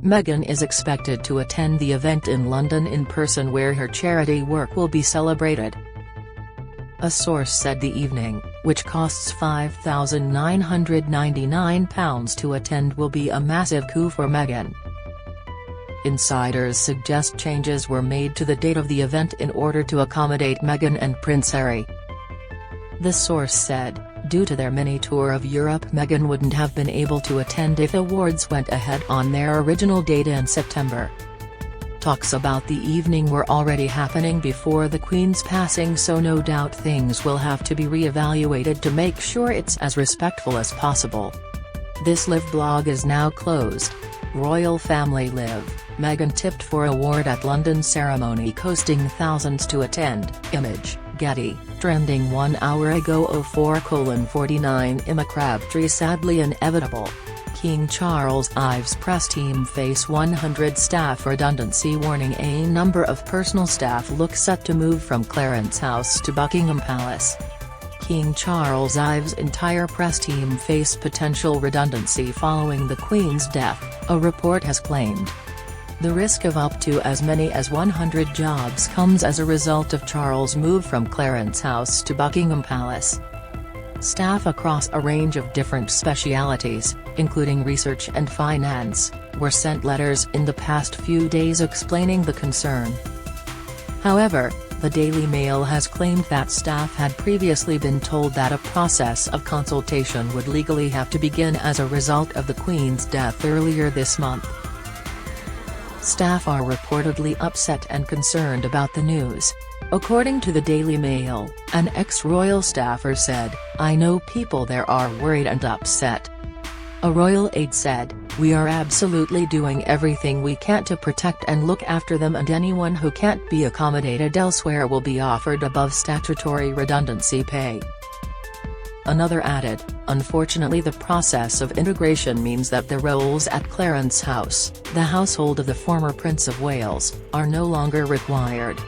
Meghan is expected to attend the event in London in person where her charity work will be celebrated. A source said the evening, which costs £5,999 to attend, will be a massive coup for Meghan. Insiders suggest changes were made to the date of the event in order to accommodate Meghan and Prince Harry. The source said, due to their mini-tour of Europe, Meghan wouldn't have been able to attend if awards went ahead on their original date in September. Talks about the evening were already happening before the Queen's passing, so no doubt things will have to be re-evaluated to make sure it's as respectful as possible. This Live blog is now closed. Royal Family Live, Meghan tipped for award at London ceremony, coasting thousands to attend. Image, Getty, trending 1 hour ago. 04:49 Emma Crabtree sadly inevitable. King Charles Ives press team face 100 staff redundancy warning. A number of personal staff look set to move from Clarence House to Buckingham Palace. King Charles Ives' entire press team face potential redundancy following the Queen's death, a report has claimed. The risk of up to as many as 100 jobs comes as a result of Charles' move from Clarence House to Buckingham Palace. Staff across a range of different specialities, including research and finance, were sent letters in the past few days explaining the concern. However, the Daily Mail has claimed that staff had previously been told that a process of consultation would legally have to begin as a result of the Queen's death earlier this month. Staff are reportedly upset and concerned about the news. According to the Daily Mail, an ex-royal staffer said, "I know people there are worried and upset." A royal aide said, "We are absolutely doing everything we can to protect and look after them, and anyone who can't be accommodated elsewhere will be offered above statutory redundancy pay." Another added, "Unfortunately, the process of integration means that the roles at Clarence House, the household of the former Prince of Wales, are no longer required."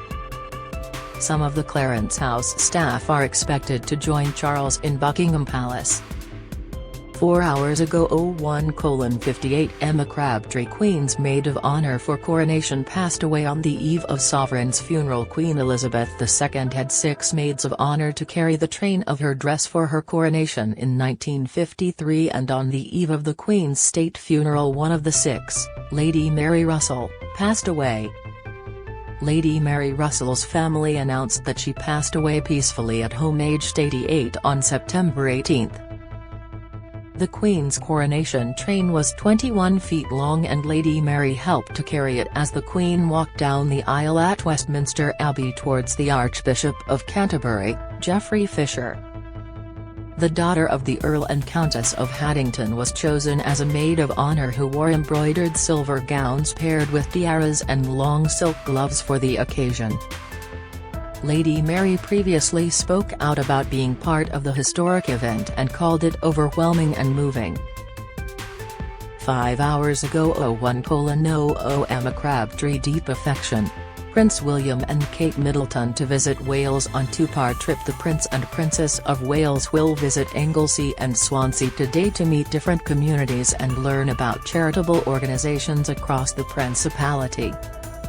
Some of the Clarence House staff are expected to join Charles in Buckingham Palace. 4 hours ago. 01:58 Emma Crabtree, Queen's maid of honour for coronation, passed away on the eve of Sovereign's funeral. Queen Elizabeth II had 6 maids of honour to carry the train of her dress for her coronation in 1953, and on the eve of the Queen's state funeral, one of the 6, Lady Mary Russell, passed away. Lady Mary Russell's family announced that she passed away peacefully at home, aged 88, on September 18. The Queen's coronation train was 21 feet long, and Lady Mary helped to carry it as the Queen walked down the aisle at Westminster Abbey towards the Archbishop of Canterbury, Geoffrey Fisher. The daughter of the Earl and Countess of Haddington was chosen as a maid of honour, who wore embroidered silver gowns paired with tiaras and long silk gloves for the occasion. Lady Mary previously spoke out about being part of the historic event and called it overwhelming and moving. 5 hours ago. 01:00 Emma Crabtree, deep affection. Prince William and Kate Middleton to visit Wales on 2-part trip. The Prince and Princess of Wales will visit Anglesey and Swansea today to meet different communities and learn about charitable organisations across the Principality.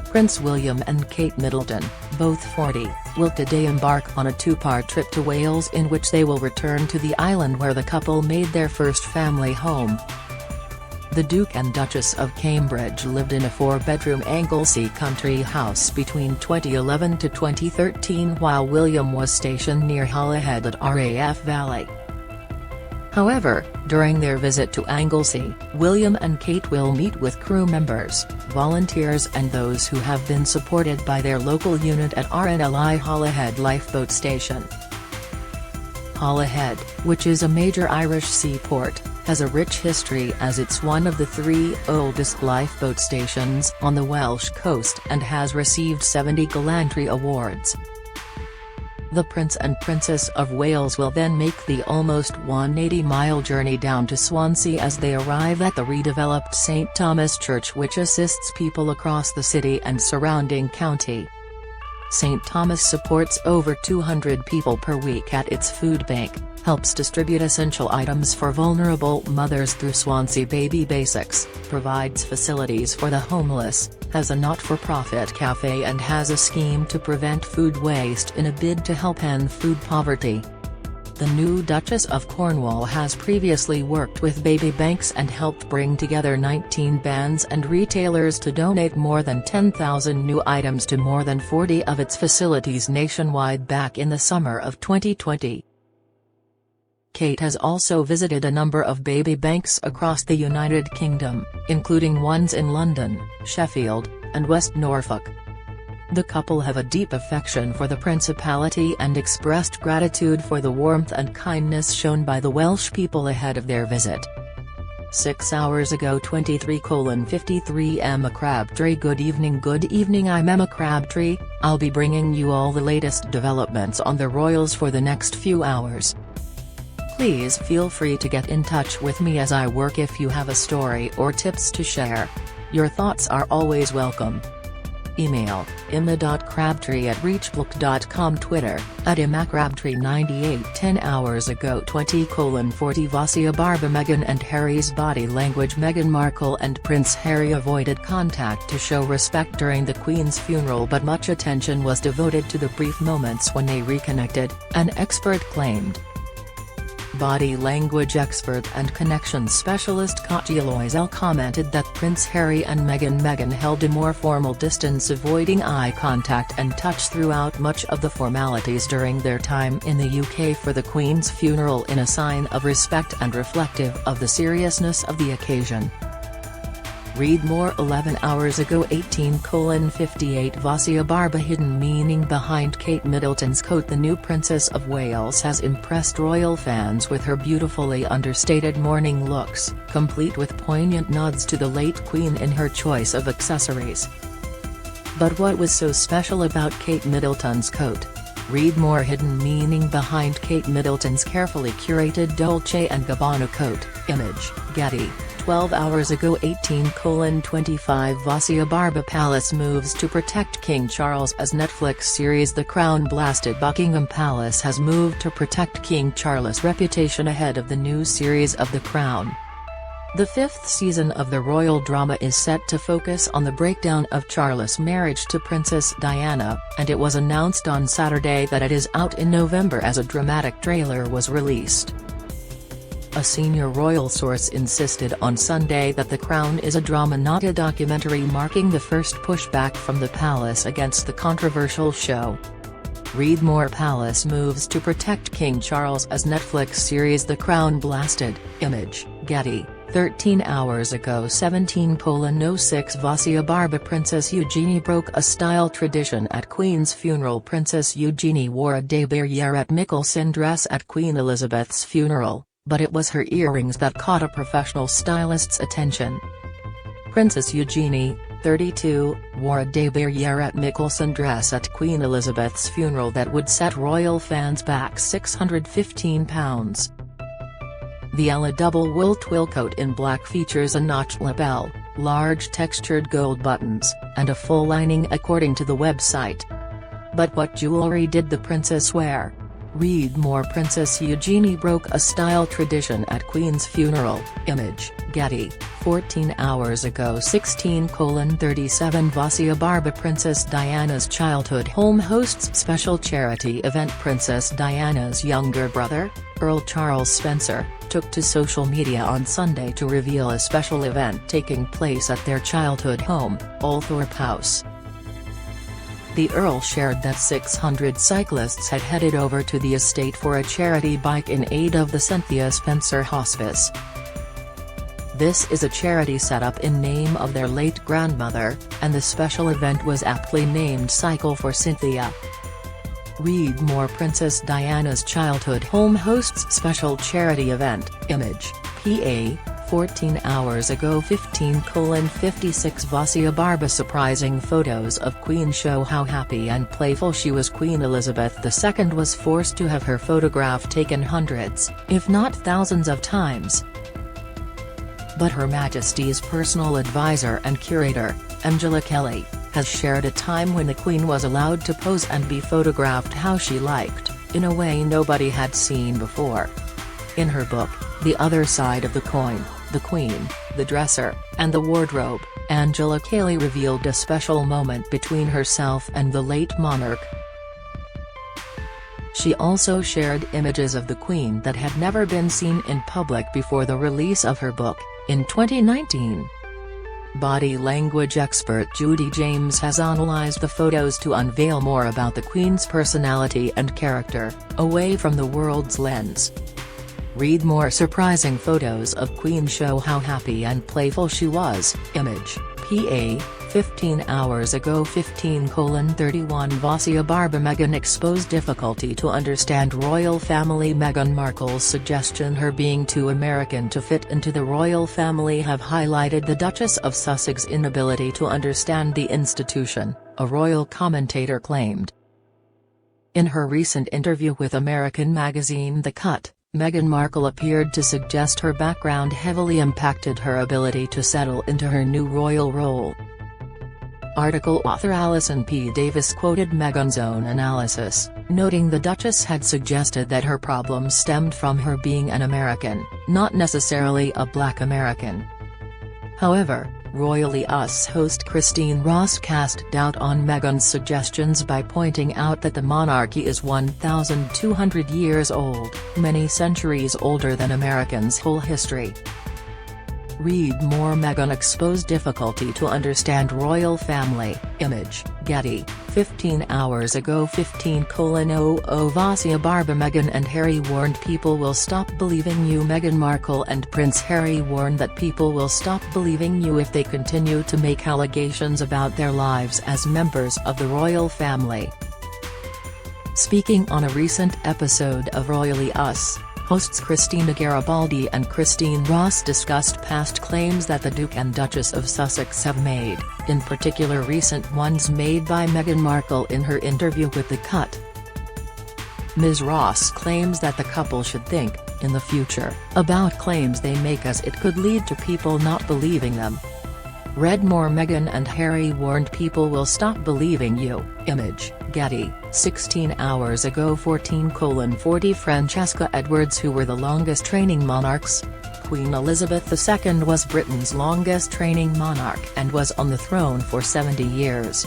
Prince William and Kate Middleton, both 40, will today embark on a 2-part trip to Wales, in which they will return to the island where the couple made their first family home. The Duke and Duchess of Cambridge lived in a 4-bedroom Anglesey country house between 2011 to 2013 while William was stationed near Holyhead at RAF Valley. However, during their visit to Anglesey, William and Kate will meet with crew members, volunteers and those who have been supported by their local unit at RNLI Holyhead Lifeboat Station. Holyhead, which is a major Irish seaport, has a rich history as it's one of the 3 oldest lifeboat stations on the Welsh coast and has received 70 gallantry awards. The Prince and Princess of Wales will then make the almost 180-mile journey down to Swansea as they arrive at the redeveloped St Thomas Church, which assists people across the city and surrounding county. St. Thomas supports over 200 people per week at its food bank, helps distribute essential items for vulnerable mothers through Swansea Baby Basics, provides facilities for the homeless, has a not-for-profit cafe and has a scheme to prevent food waste in a bid to help end food poverty. The new Duchess of Cornwall has previously worked with baby banks and helped bring together 19 bands and retailers to donate more than 10,000 new items to more than 40 of its facilities nationwide back in the summer of 2020. Kate has also visited a number of baby banks across the United Kingdom, including ones in London, Sheffield, and West Norfolk. The couple have a deep affection for the Principality and expressed gratitude for the warmth and kindness shown by the Welsh people ahead of their visit. 6 hours ago 23:53 Emma Crabtree. Good evening, I'm Emma Crabtree. I'll be bringing you all the latest developments on the royals for the next few hours. Please feel free to get in touch with me as I work if you have a story or tips to share. Your thoughts are always welcome. Email, emma.crabtree@reachbook.com. Twitter, @emmacrabtree98. 10 hours ago 20:40 Vasia Barba. Meghan and Harry's body language. Meghan Markle and Prince Harry avoided contact to show respect during the Queen's funeral, but much attention was devoted to the brief moments when they reconnected, an expert claimed. Body language expert and connections specialist Katja Loisel commented that Prince Harry and Meghan held a more formal distance, avoiding eye contact and touch throughout much of the formalities during their time in the UK for the Queen's funeral, in a sign of respect and reflective of the seriousness of the occasion. Read more. 11 hours ago 18:58 Vasia Barba. Hidden meaning behind Kate Middleton's coat. The new Princess of Wales has impressed royal fans with her beautifully understated mourning looks, complete with poignant nods to the late Queen in her choice of accessories. But what was so special about Kate Middleton's coat? Read more. Hidden meaning behind Kate Middleton's carefully curated Dolce & Gabbana coat. Image, Getty. 12 hours ago 18:25 Vasia Barba. Palace moves to protect King Charles as Netflix series The Crown blasted. Buckingham Palace has moved to protect King Charles' reputation ahead of the new series of The Crown. The 5th season of the royal drama is set to focus on the breakdown of Charles' marriage to Princess Diana, and it was announced on Saturday that it is out in November as a dramatic trailer was released. A senior royal source insisted on Sunday that The Crown is a drama, not a documentary, marking the first pushback from the palace against the controversial show. Read more. Palace moves to protect King Charles as Netflix series The Crown blasted. Image, Getty. 13 hours ago 17:06 Vasia Barba. Princess Eugenie broke a style tradition at Queen's funeral. Princess Eugenie wore a de Beret Mickelson dress at Queen Elizabeth's funeral, but it was her earrings that caught a professional stylist's attention. Princess Eugenie, 32, wore a de Beret Mickelson dress at Queen Elizabeth's funeral that would set royal fans back £615. The Ella double wool twill coat in black features a notched lapel, large textured gold buttons, and a full lining according to the website. But what jewelry did the princess wear? Read more. Princess Eugenie broke a style tradition at Queen's funeral. Image, Getty. 14 hours ago 16:37 Vasia Barba. Princess Diana's childhood home hosts special charity event. Princess Diana's younger brother, Earl Charles Spencer, took to social media on Sunday to reveal a special event taking place at their childhood home, Althorpe House. The Earl shared that 600 cyclists had headed over to the estate for a charity bike in aid of the Cynthia Spencer Hospice. This is a charity set up in name of their late grandmother, and the special event was aptly named Cycle for Cynthia. Read more. Princess Diana's childhood home hosts special charity event. Image, PA. 14 hours ago 15:56 Vasia Barba. Surprising photos of Queen show how happy and playful she was. Queen Elizabeth II was forced to have her photograph taken hundreds, if not thousands of times. But Her Majesty's personal advisor and curator, Angela Kelly, has shared a time when the Queen was allowed to pose and be photographed how she liked, in a way nobody had seen before. In her book, The Other Side of the Coin, The Queen, the Dresser, and the Wardrobe, Angela Cayley revealed a special moment between herself and the late monarch. She also shared images of the Queen that had never been seen in public before the release of her book, in 2019. Body language expert Judy James has analyzed the photos to unveil more about the Queen's personality and character, away from the world's lens. Read more surprising photos of Queen show how happy and playful she was. Image, PA, 15 hours ago 15:31 Vosia Barba Meghan exposed difficulty to understand royal family. Meghan Markle's suggestion her being too American to fit into the royal family have highlighted the Duchess of Sussex's inability to understand the institution, a royal commentator claimed. In her recent interview with American magazine The Cut, Meghan Markle appeared to suggest her background heavily impacted her ability to settle into her new royal role. Article author Alison P. Davis quoted Meghan's own analysis, noting the Duchess had suggested that her problems stemmed from her being an American, not necessarily a Black American. However, Royally Us host Christine Ross cast doubt on Meghan's suggestions by pointing out that the monarchy is 1,200 years old, many centuries older than Americans' whole history. Read more. Meghan exposed difficulty to understand royal family. Image, Getty, 15 hours ago 15:00 Vosia Barba Meghan and Harry warned people will stop believing you. Meghan Markle and Prince Harry warned that people will stop believing you if they continue to make allegations about their lives as members of the royal family. Speaking on a recent episode of Royally Us, hosts Christina Garibaldi and Christine Ross discussed past claims that the Duke and Duchess of Sussex have made, in particular recent ones made by Meghan Markle in her interview with The Cut. Ms. Ross claims that the couple should think, in the future, about claims they make as it could lead to people not believing them. Read more. Meghan and Harry warned people will stop believing you. Image, Getty, 16 hours ago 14:40 Francesca Edwards. Who were the longest reigning monarchs? Queen Elizabeth II was Britain's longest reigning monarch and was on the throne for 70 years.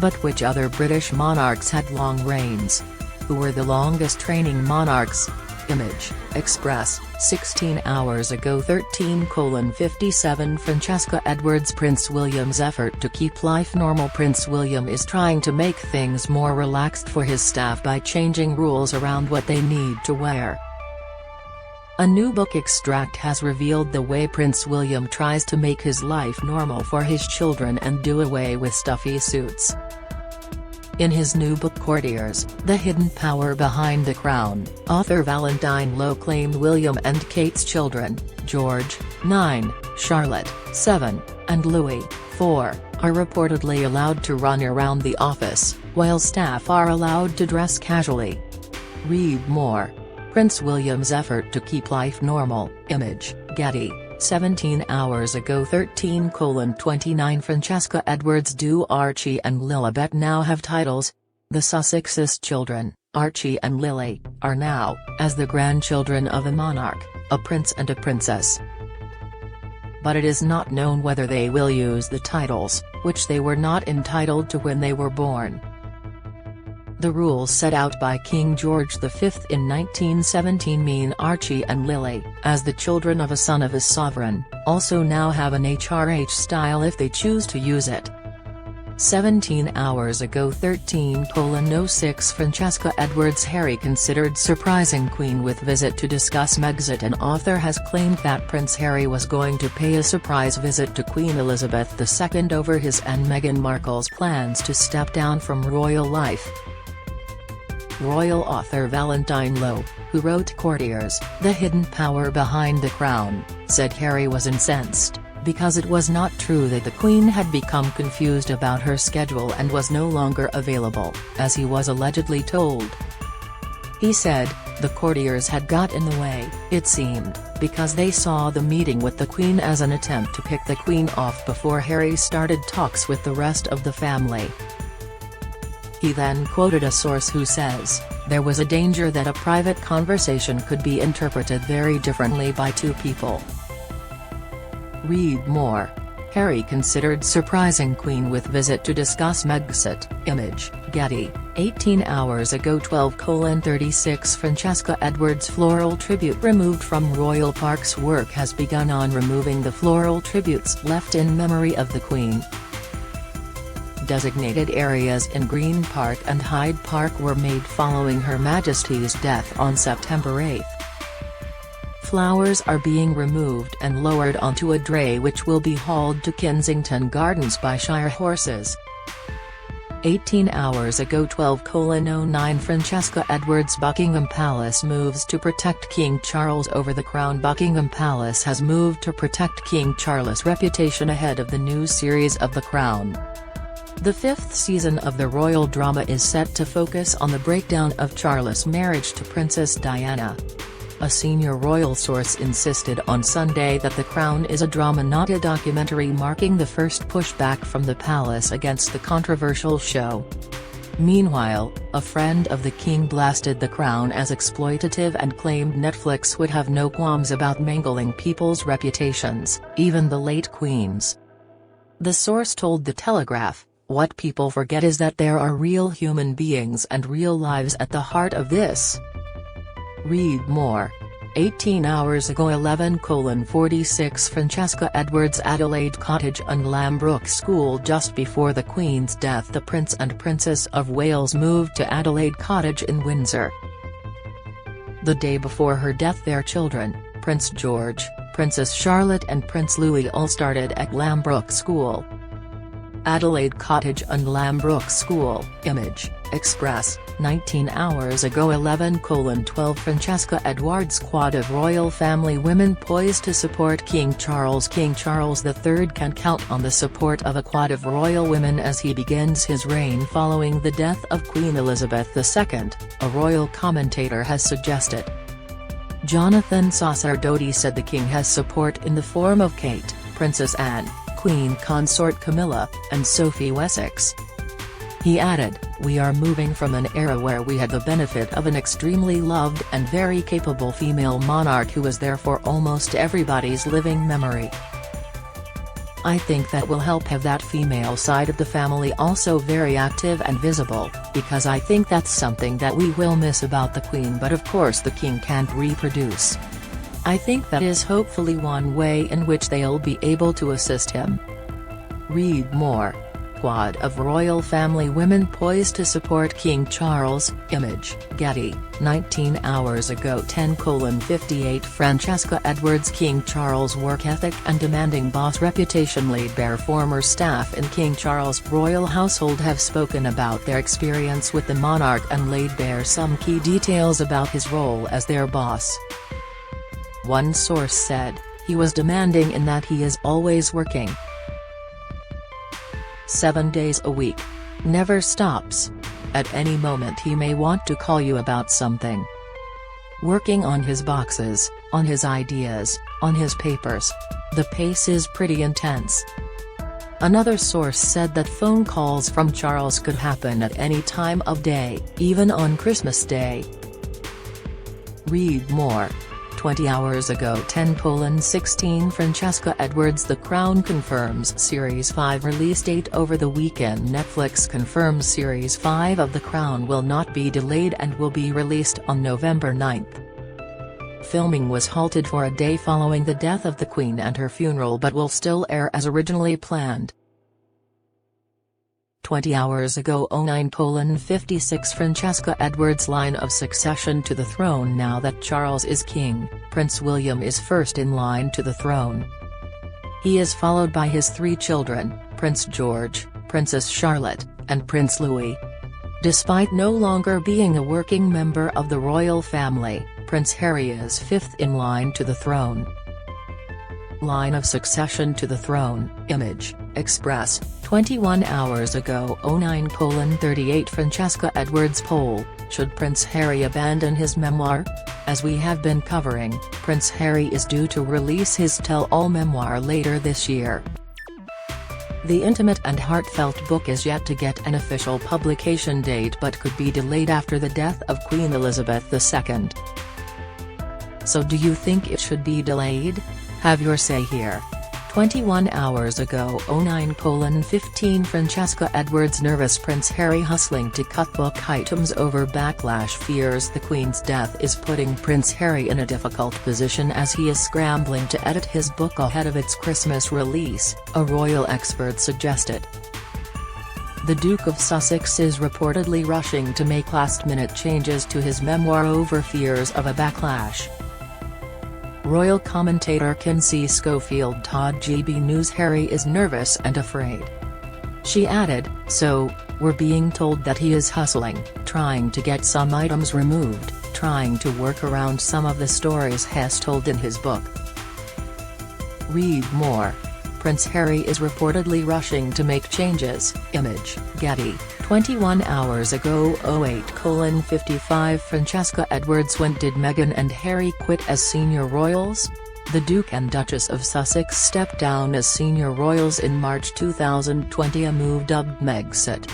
But which other British monarchs had long reigns? Who were the longest reigning monarchs? Image, Express, 16 hours ago 13:57 Francesca Edwards. Prince William's effort to keep life normal. Prince William is trying to make things more relaxed for his staff by changing rules around what they need to wear. A new book extract has revealed the way Prince William tries to make his life normal for his children and do away with stuffy suits. In his new book Courtiers, The Hidden Power Behind the Crown, author Valentine Lowe claimed William and Kate's children, George, 9, Charlotte, 7, and Louis, 4, are reportedly allowed to run around the office, while staff are allowed to dress casually. Read more. Prince William's effort to keep life normal. Image, Getty, 17 hours ago 13:29 Francesca Edwards. Do Archie and Lilibet now have titles? The Sussex's children, Archie and Lily, are now, as the grandchildren of a monarch, a prince and a princess. But it is not known whether they will use the titles, which they were not entitled to when they were born. The rules set out by King George V in 1917 mean Archie and Lily, as the children of a son of a sovereign, also now have an HRH style if they choose to use it. 17 hours ago 13:06 Francesca Edwards. Harry considered surprising Queen with visit to discuss Megxit. An author has claimed that Prince Harry was going to pay a surprise visit to Queen Elizabeth II over his and Meghan Markle's plans to step down from royal life. Royal author Valentine Lowe, who wrote Courtiers, The Hidden Power Behind the Crown, said Harry was incensed, because it was not true that the Queen had become confused about her schedule and was no longer available, as he was allegedly told. He said, "The courtiers had got in the way, it seemed, because they saw the meeting with the Queen as an attempt to pick the Queen off before Harry started talks with the rest of the family." He then quoted a source who says, "There was a danger that a private conversation could be interpreted very differently by two people." Read more. Harry considered surprising Queen with visit to discuss Megxit. Image, Getty. 18 hours ago 12:36 Francesca Edwards' floral tribute removed from Royal Park's work has begun on removing the floral tributes left in memory of the Queen. Designated areas in Green Park and Hyde Park were made following Her Majesty's death on September 8. Flowers are being removed and lowered onto a dray which will be hauled to Kensington Gardens by Shire horses. 18 hours ago 12:09 Francesca Edwards' Buckingham Palace moves to protect King Charles over the Crown. Buckingham Palace has moved to protect King Charles' reputation ahead of the new series of The Crown. The fifth season of the royal drama is set to focus on the breakdown of Charles' marriage to Princess Diana. A senior royal source insisted on Sunday that The Crown is a drama, not a documentary, marking the first pushback from the palace against the controversial show. Meanwhile, a friend of the king blasted The Crown as exploitative and claimed Netflix would have no qualms about mangling people's reputations, even the late Queen's. The source told The Telegraph, "What people forget is that there are real human beings and real lives at the heart of this." Read more. 18 hours ago 11:46 Francesca Edwards' Adelaide Cottage and Lambrook School. Just before the Queen's death, the Prince and Princess of Wales moved to Adelaide Cottage in Windsor. The day before her death, their children, Prince George, Princess Charlotte and Prince Louis, all started at Lambrook School. Adelaide Cottage and Lambrook School. Image, Express. 19 hours ago 11:12 Francesca Edwards' squad of royal family women poised to support King Charles. King Charles III can count on the support of a quad of royal women as he begins his reign following the death of Queen Elizabeth II, a royal commentator has suggested. Jonathan Sacerdoti said the king has support in the form of Kate, Princess Anne, Queen Consort Camilla, and Sophie Wessex. He added, "We are moving from an era where we had the benefit of an extremely loved and very capable female monarch who was there for almost everybody's living memory. I think that will help have that female side of the family also very active and visible, because I think that's something that we will miss about the Queen, but of course the king can't reproduce. I think that is hopefully one way in which they'll be able to assist him." Read more. Quad of royal family women poised to support King Charles. Image, Getty. 19 hours ago 10:58 Francesca Edwards' King Charles' work ethic and demanding boss reputation laid bare. Former staff in King Charles' royal household have spoken about their experience with the monarch and laid bare some key details about his role as their boss. One source said, "He was demanding in that he is always working 7 days a week. Never stops. At any moment he may want to call you about something. Working on his boxes, on his ideas, on his papers. The pace is pretty intense." Another source said that phone calls from Charles could happen at any time of day, even on Christmas Day. Read more. 20 hours ago 10:16 Francesca Edwards' The Crown confirms Series 5 release date over the weekend. Netflix confirms Series 5 of The Crown will not be delayed and will be released on November 9. Filming was halted for a day following the death of the Queen and her funeral, but will still air as originally planned. 20 hours ago 09:56 Francesca Edwards' line of succession to the throne. Now that Charles is king, Prince William is first in line to the throne. He is followed by his three children, Prince George, Princess Charlotte, and Prince Louis. Despite no longer being a working member of the royal family, Prince Harry is fifth in line to the throne. Line of succession to the throne. Image, Express. 21 hours ago 09:38 Francesca Edwards' poll, Should Prince Harry abandon his memoir? As we have been covering, Prince Harry is due to release his tell-all memoir later this year. The intimate and heartfelt book is yet to get an official publication date but could be delayed after the death of Queen Elizabeth II. So do you think it should be delayed? Have your say here. 21 hours ago 09:15 Francesca Edwards nervous Prince Harry hustling to cut book items over backlash fears the Queen's death is putting Prince Harry in a difficult position as he is scrambling to edit his book ahead of its Christmas release, a royal expert suggested. The Duke of Sussex is reportedly rushing to make last-minute changes to his memoir over fears of a backlash. Royal commentator Kinsey Schofield told GB News Harry is nervous and afraid. She added, "So, we're being told that he is hustling, trying to get some items removed, trying to work around some of the stories he's told in his book." Read more. Prince Harry is reportedly rushing to make changes. Image, Getty. 21 hours ago 08:55 Francesca Edwards When did Meghan and Harry quit as senior royals? The Duke and Duchess of Sussex stepped down as senior royals in March 2020, a move dubbed Megxit.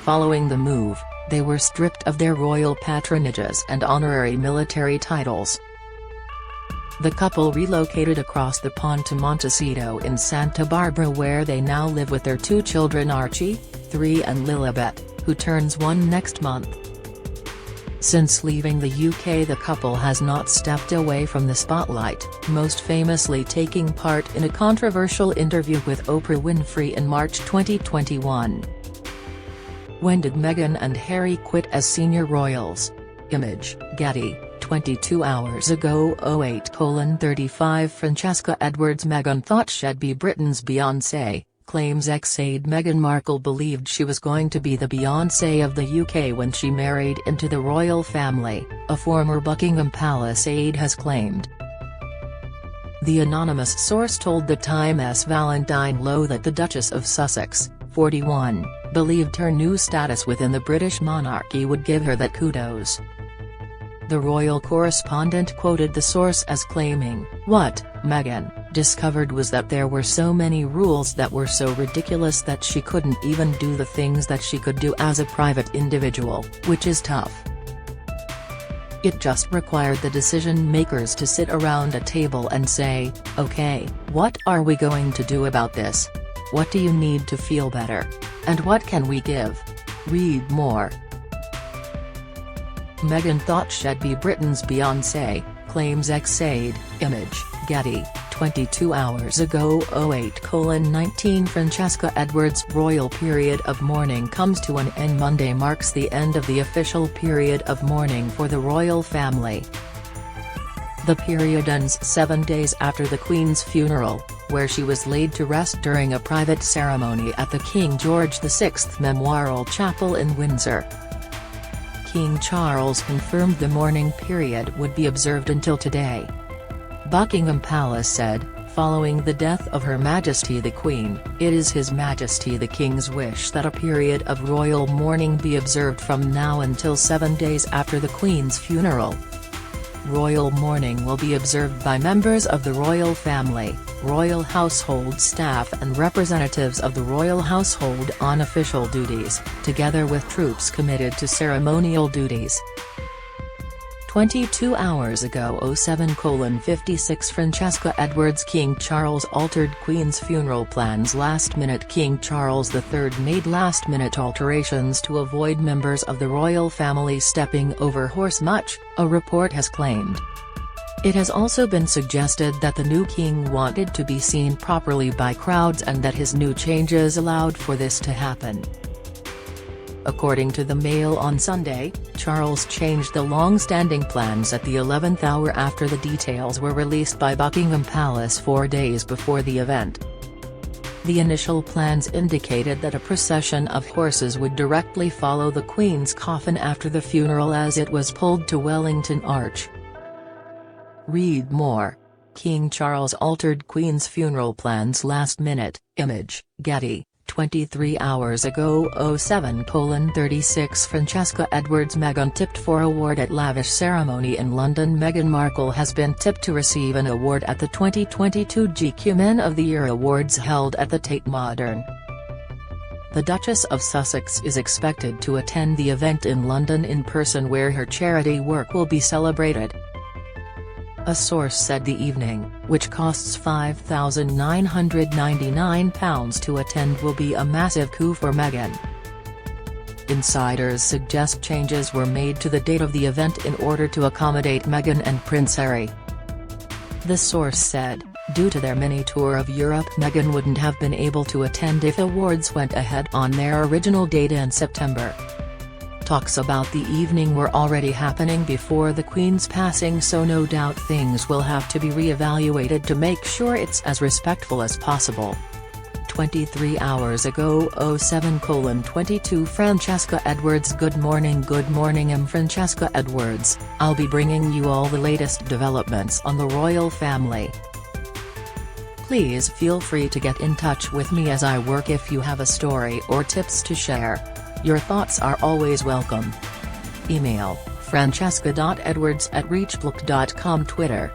Following the move, they were stripped of their royal patronages and honorary military titles. The couple relocated across the pond to Montecito in Santa Barbara where they now live with their two children Archie, 3 and Lilibet, who turns 1 next month. Since leaving the UK the couple has not stepped away from the spotlight, most famously taking part in a controversial interview with Oprah Winfrey in March 2021. When did Meghan and Harry quit as senior royals? Image, Getty. 22 hours ago 08:35 Francesca Edwards Meghan thought she'd be Britain's Beyoncé, claims ex-aide Meghan Markle believed she was going to be the Beyoncé of the UK when she married into the royal family, a former Buckingham Palace aide has claimed. The anonymous source told the Times Valentine Lowe that the Duchess of Sussex, 41, believed her new status within the British monarchy would give her that kudos. The royal correspondent quoted the source as claiming, "What Meghan discovered was that there were so many rules that were so ridiculous that she couldn't even do the things that she could do as a private individual, which is tough. It just required the decision-makers to sit around a table and say, okay, what are we going to do about this? What do you need to feel better? And what can we give?" Read more. Meghan thought she'd be Britain's Beyoncé, claims ex-aide. Image, Getty. 22 hours ago 08:19 Francesca Edwards' royal period of mourning comes to an end. Monday marks the end of the official period of mourning for the royal family. The period ends 7 days after the Queen's funeral, where she was laid to rest during a private ceremony at the King George VI Memorial Chapel in Windsor. King Charles confirmed the mourning period would be observed until today. Buckingham Palace said, following the death of Her Majesty the Queen, it is His Majesty the King's wish that a period of royal mourning be observed from now until 7 days after the Queen's funeral. Royal mourning will be observed by members of the royal family, royal household staff and representatives of the royal household on official duties, together with troops committed to ceremonial duties. 22 hours ago 07:56 Francesca Edwards King Charles altered Queen's funeral plans last minute. King Charles III made last-minute alterations to avoid members of the royal family stepping over horse much, a report has claimed. It has also been suggested that the new king wanted to be seen properly by crowds and that his new changes allowed for this to happen. According to the Mail on Sunday, Charles changed the long-standing plans at the 11th hour after the details were released by Buckingham Palace 4 days before the event. The initial plans indicated that a procession of horses would directly follow the Queen's coffin after the funeral as it was pulled to Wellington Arch. Read more. King Charles altered Queen's funeral plans last minute. Image, Getty. 23 hours ago 07:36 Francesca Edwards Meghan tipped for award at lavish ceremony in London. Meghan Markle has been tipped to receive an award at the 2022 GQ Men of the Year Awards held at the Tate Modern. The Duchess of Sussex is expected to attend the event in London in person, where her charity work will be celebrated. A source said the evening, which costs £5,999 to attend, will be a massive coup for Meghan. Insiders suggest changes were made to the date of the event in order to accommodate Meghan and Prince Harry. The source said, due to their mini-tour of Europe, Meghan wouldn't have been able to attend if awards went ahead on their original date in September. Talks about the evening were already happening before the Queen's passing, so no doubt things will have to be re-evaluated to make sure it's as respectful as possible. 23 hours ago 07:22 Francesca Edwards. Good morning, I'm Francesca Edwards. I'll be bringing you all the latest developments on the royal family. Please feel free to get in touch with me as I work. If you have a story or tips to share, your thoughts are always welcome. Email francesca.edwards@reachbook.com. Twitter